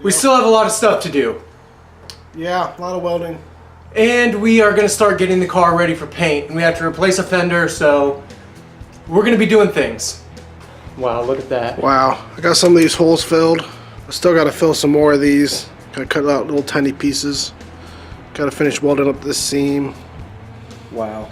We still have a lot of stuff to do. Yeah, a lot of welding. And we are going to start getting the car ready for paint. And we have to replace a fender, so we're going to be doing things. Wow, look at that. Wow, I got some of these holes filled. I still got to fill some more of these. Gotta cut out little tiny pieces. Got to finish welding up this seam. Wow.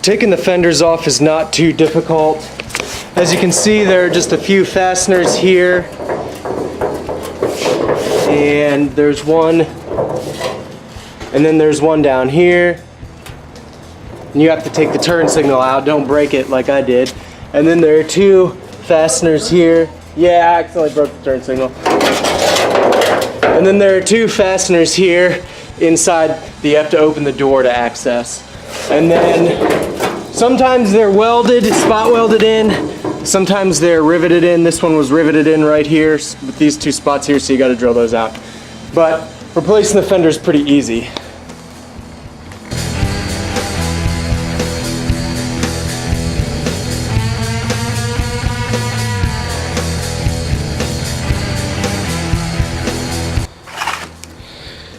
Taking the fenders off is not too difficult. As you can see, there are just a few fasteners here. And there's one. And then there's one down here. And you have to take the turn signal out. Don't break it like I did. And then there are two fasteners here. Yeah, I accidentally broke the turn signal. And then there are two fasteners here inside that you have to open the door to access. And then sometimes they're welded, spot welded in. Sometimes they're riveted in. This one was riveted in right here with these two spots here, so you got to drill those out. But replacing the fender is pretty easy.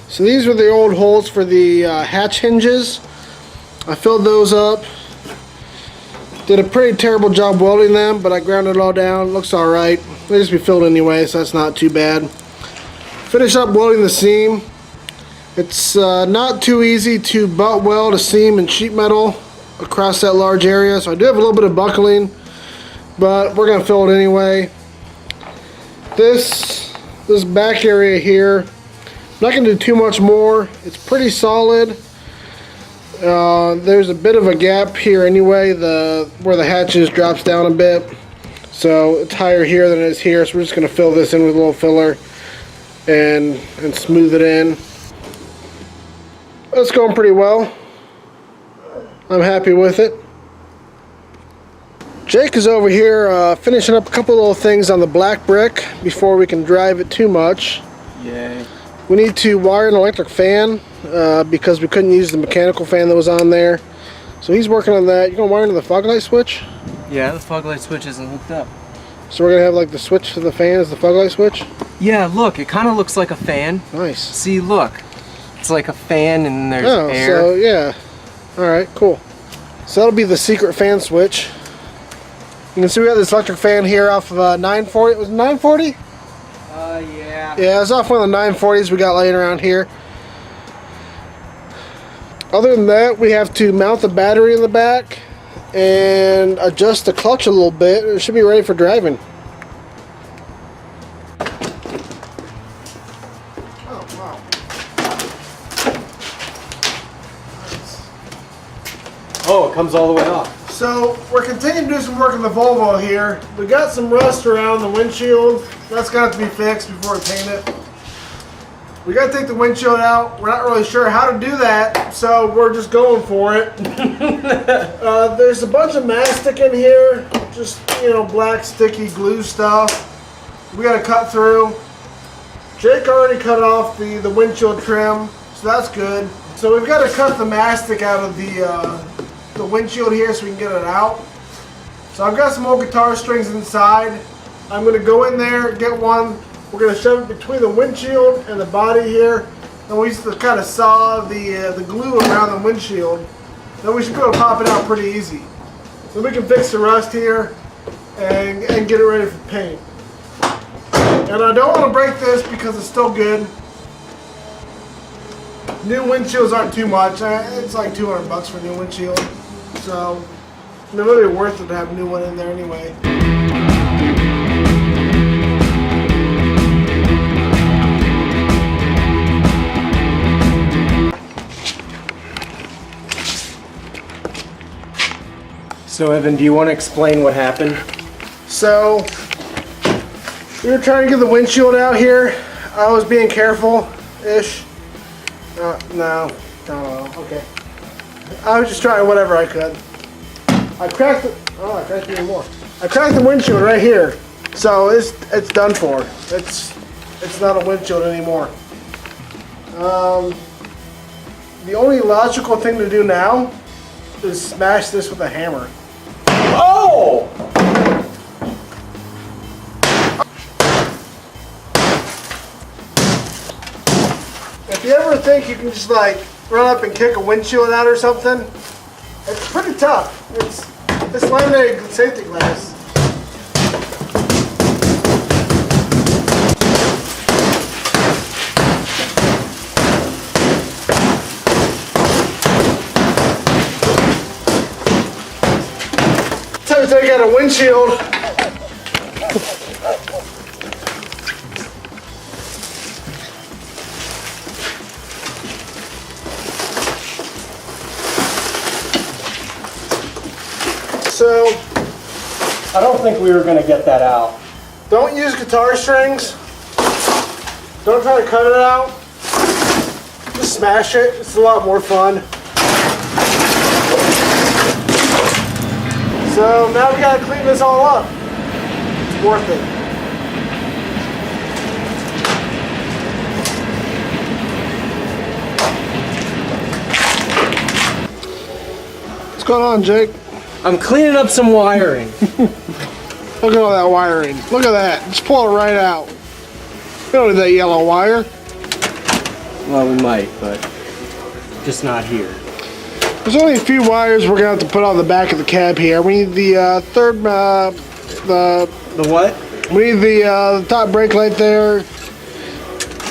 So these were the old holes for the hatch hinges. I filled those up. Did a pretty terrible job welding them, but I ground it all down. Looks alright. They just be filled anyway, so that's not too bad. Finish up welding the seam. It's not too easy to butt weld a seam in sheet metal across that large area, so I do have a little bit of buckling, but we're going to fill it anyway. This back area here, I'm not going to do too much more. It's pretty solid. There's a bit of a gap here anyway, where the hatches drops down a bit, so it's higher here than it is here, so we're just going to fill this in with a little filler and smooth it in. It's going pretty well. I'm happy with it. Jake is over here finishing up a couple little things on the black brick before we can drive it too much. Yay. We need to wire an electric fan because we couldn't use the mechanical fan that was on there. So he's working on that. You gonna wire into the fog light switch? Yeah, the fog light switch isn't hooked up. So we're gonna have like the switch to the fan as the fog light switch? Yeah, look, it kind of looks like a fan. Nice. See, look. It's like a fan and there's air. So yeah. Alright, cool. So that'll be the secret fan switch. You can see we got this electric fan here off of 940. It was 940? Yeah. Yeah, it's off one of the 940s we got laying around here. Other than that, we have to mount the battery in the back and adjust the clutch a little bit. It should be ready for driving. Oh, wow. Oh, it comes all the way off. So, we're continuing to do some work on the Volvo here. We got some rust around the windshield. That's got to be fixed before we paint it. We got to take the windshield out. We're not really sure how to do that, so we're just going for it. There's a bunch of mastic in here, just, you know, black sticky glue stuff. We got to cut through. Jake already cut off the windshield trim, so that's good. So we've got to cut the mastic out of the windshield here so we can get it out. So I've got some old guitar strings inside. I'm going to go in there, get one. We're going to shove it between the windshield and the body here. And we used to kind of saw the glue around the windshield. Then we should be able to pop it out pretty easy. So we can fix the rust here and get it ready for paint. And I don't want to break this because it's still good. New windshields aren't too much. It's like 200 bucks for a new windshield. So they're really worth it to have a new one in there anyway. So Evan, do you want to explain what happened? So we were trying to get the windshield out here. I was being careful-ish. No, okay. I was just trying whatever I could. I cracked even more. I cracked the windshield right here. So it's done for. It's not a windshield anymore. The only logical thing to do now is smash this with a hammer. Oh! If you ever think you can just like run up and kick a windshield out or something, it's pretty tough. It's laminated safety glass. Time to take out a windshield. So, I don't think we were going to get that out. don't use guitar strings. Don't try to cut it out. Just smash it. It's a lot more fun. So now we gotta clean this all up. It's worth it. What's going on, Jake? I'm cleaning up some wiring. Look at all that wiring. Look at that. Just pull it right out. We don't need that yellow wire. Well, we might, but just not here. There's only a few wires we're gonna have to put on the back of the cab here. We need the The what? we need the top brake light there.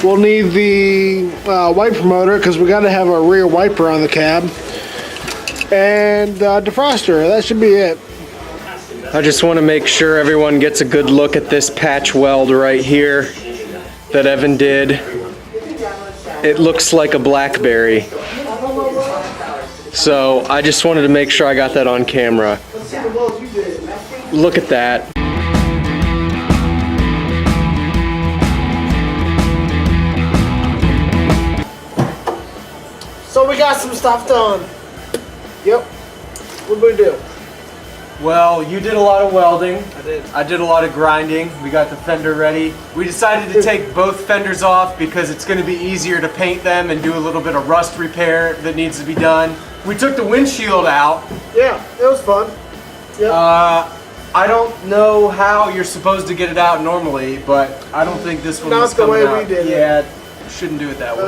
We'll need the wiper motor because we got to have a rear wiper on the cab. And defroster. That should be it. I just want to make sure everyone gets a good look at this patch weld right here that Evan did. It looks like a blackberry. So I just wanted to make sure I got that on camera. Look at that. So we got some stuff done. Yep. What did we do? Well, you did a lot of welding. I did a lot of grinding. We got the fender ready. We decided to take both fenders off because it's going to be easier to paint them and do a little bit of rust repair that needs to be done. We took the windshield out. Yeah, it was fun. Yep. I don't know how you're supposed to get it out normally, but I don't think this one Not was the coming way out. we did it. Yeah, shouldn't do it that way.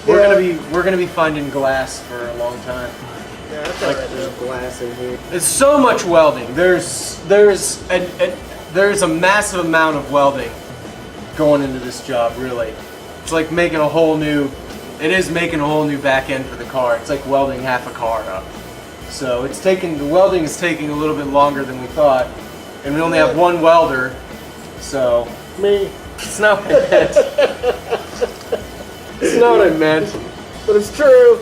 We're gonna be finding glass for a long time. Yeah, that's Like, all right. there's glass in here. It's so much welding. There's a massive amount of welding going into this job. Really, it's like making a whole new. It is making a whole new back end for the car. It's like welding half a car up. So the welding is taking a little bit longer than we thought, and we only have one welder. So Me. it's not what I meant. It's not what I meant. But it's true.